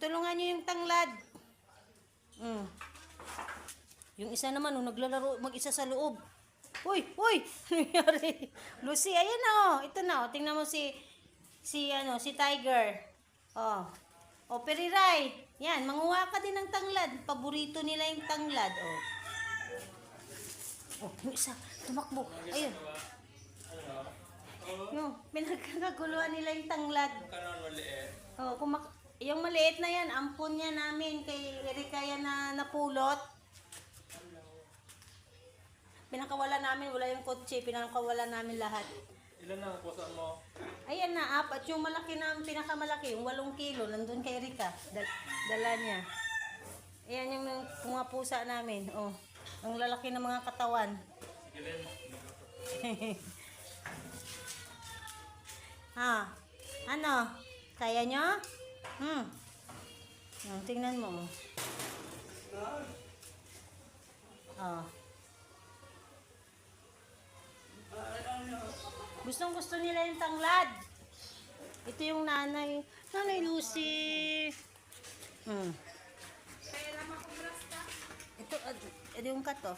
Tulungan nyo yung tanglad. Mm. Yung isa naman, naglalaro mag-isa sa loob. Uy, uy! Nangyari. Lucy, ayan na oh. Ito na oh. Tingnan mo si Tiger. Oh. O, Periray. Yan, manguha ka din ng tanglad. Paborito nila yung tanglad. Oh. Oh, yung isa. Tumakbo. Ayun. Yung, pinagkakaguluhan nila yung tanglad. Oh, yung maliit na yan, ampon niya namin kay Erika yan na napulot. Pinakawala namin, wala yung kotse, pinakawala namin lahat. Ilan na ang kusa mo? Ayan na, 4. Yung malaki na, pinakamalaki, yung 8 kilo, nandun kay Erika. Dala niya. Ayan yung mga pusa namin. Oh, ang lalaki ng mga katawan. Ha? Ano? Kaya nyo? Tingnan mo. Oh. Gustong gusto nila yung tanglad. Ito yung nanay. Nanay Lucy. Ito, yung kato.